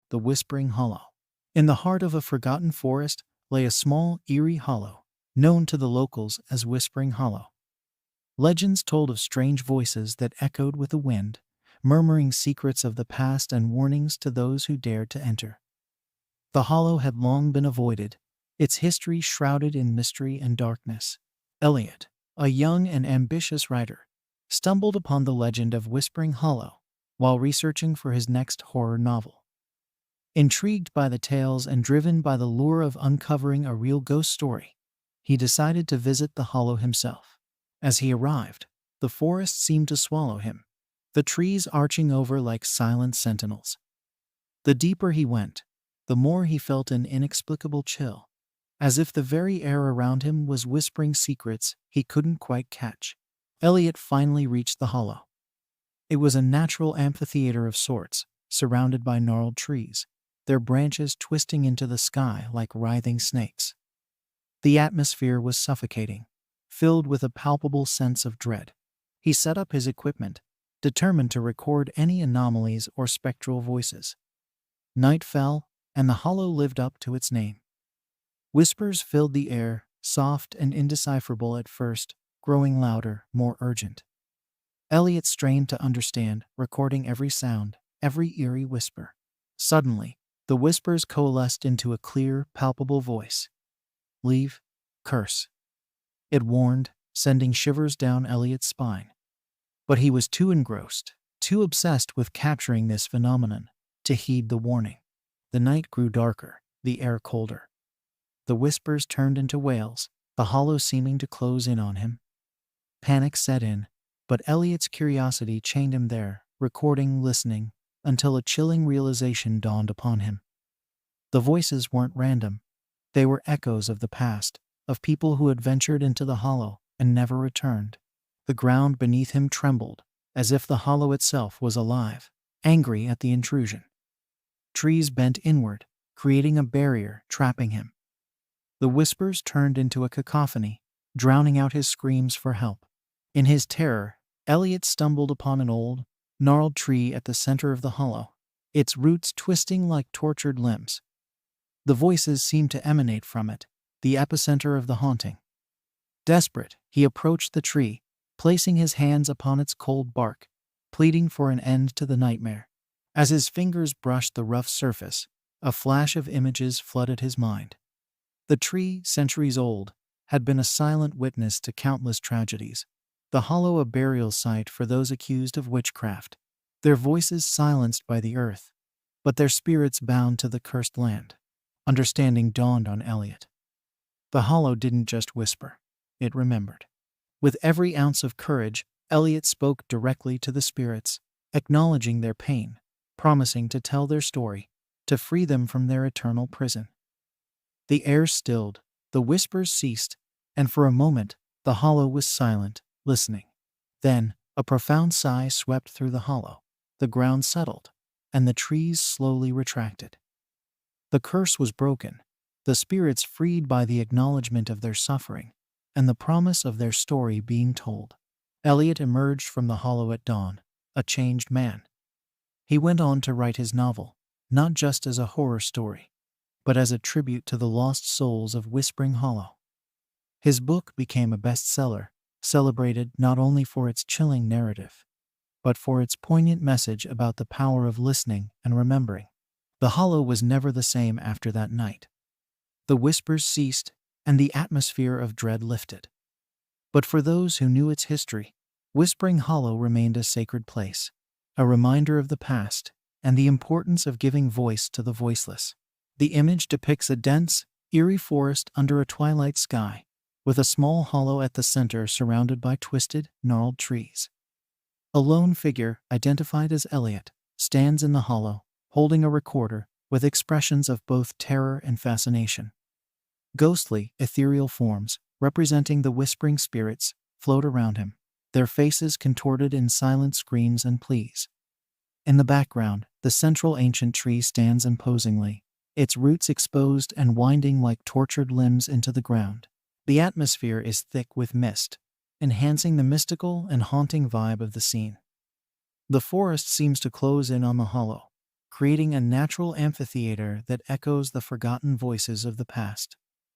the Whispering Hollow. In the heart of a forgotten forest lay a small, eerie hollow, known to the locals as Whispering Hollow. Legends told of strange voices that echoed with the wind, murmuring secrets of the past and warnings to those who dared to enter. The hollow had long been avoided, its history shrouded in mystery and darkness. Eliot, a young and ambitious writer, stumbled upon the legend of Whispering Hollow while researching for his next horror novel. Intrigued by the tales and driven by the lure of uncovering a real ghost story, he decided to visit the hollow himself. As he arrived, the forest seemed to swallow him, the trees arching over like silent sentinels. The deeper he went, the more he felt an inexplicable chill, as if the very air around him was whispering secrets he couldn't quite catch. Eliot finally reached the hollow. It was a natural amphitheater of sorts, surrounded by gnarled trees, their branches twisting into the sky like writhing snakes. The atmosphere was suffocating, filled with a palpable sense of dread. He set up his equipment, determined to record any anomalies or spectral voices. Night fell, and the hollow lived up to its name. Whispers filled the air, soft and indecipherable at first, growing louder, more urgent. Eliot strained to understand, recording every sound, every eerie whisper. Suddenly, the whispers coalesced into a clear, palpable voice. "Leave, curse," it warned, sending shivers down Eliot's spine. But he was too engrossed, too obsessed with capturing this phenomenon, to heed the warning. The night grew darker, the air colder. The whispers turned into wails, the hollow seeming to close in on him. Panic set in, but Eliot's curiosity chained him there, recording, listening, until a chilling realization dawned upon him. The voices weren't random. They were echoes of the past, of people who had ventured into the hollow and never returned. The ground beneath him trembled, as if the hollow itself was alive, angry at the intrusion. Trees bent inward, creating a barrier, trapping him. The whispers turned into a cacophony, drowning out his screams for help. In his terror, Eliot stumbled upon an old, gnarled tree at the center of the hollow, its roots twisting like tortured limbs. The voices seemed to emanate from it, the epicenter of the haunting. Desperate, he approached the tree, placing his hands upon its cold bark, pleading for an end to the nightmare. As his fingers brushed the rough surface, a flash of images flooded his mind. The tree, centuries old, had been a silent witness to countless tragedies. The hollow a burial site for those accused of witchcraft, their voices silenced by the earth, but their spirits bound to the cursed land. Understanding dawned on Eliot. The hollow didn't just whisper, it remembered. With every ounce of courage, Eliot spoke directly to the spirits, acknowledging their pain, promising to tell their story, to free them from their eternal prison. The air stilled, the whispers ceased, and for a moment, the hollow was silent, listening. Then, a profound sigh swept through the hollow. The ground settled, and the trees slowly retracted. The curse was broken, the spirits freed by the acknowledgement of their suffering, and the promise of their story being told. Eliot emerged from the hollow at dawn, a changed man. He went on to write his novel, not just as a horror story, but as a tribute to the lost souls of Whispering Hollow. His book became a bestseller, celebrated not only for its chilling narrative, but for its poignant message about the power of listening and remembering. The hollow was never the same after that night. The whispers ceased, and the atmosphere of dread lifted. But for those who knew its history, Whispering Hollow remained a sacred place, a reminder of the past and the importance of giving voice to the voiceless. The image depicts a dense, eerie forest under a twilight sky, with a small hollow at the center surrounded by twisted, gnarled trees. A lone figure, identified as Eliot, stands in the hollow, holding a recorder, with expressions of both terror and fascination. Ghostly, ethereal forms, representing the whispering spirits, float around him, their faces contorted in silent screams and pleas. In the background, the central ancient tree stands imposingly, its roots exposed and winding like tortured limbs into the ground. The atmosphere is thick with mist, enhancing the mystical and haunting vibe of the scene. The forest seems to close in on the hollow, creating a natural amphitheater that echoes the forgotten voices of the past.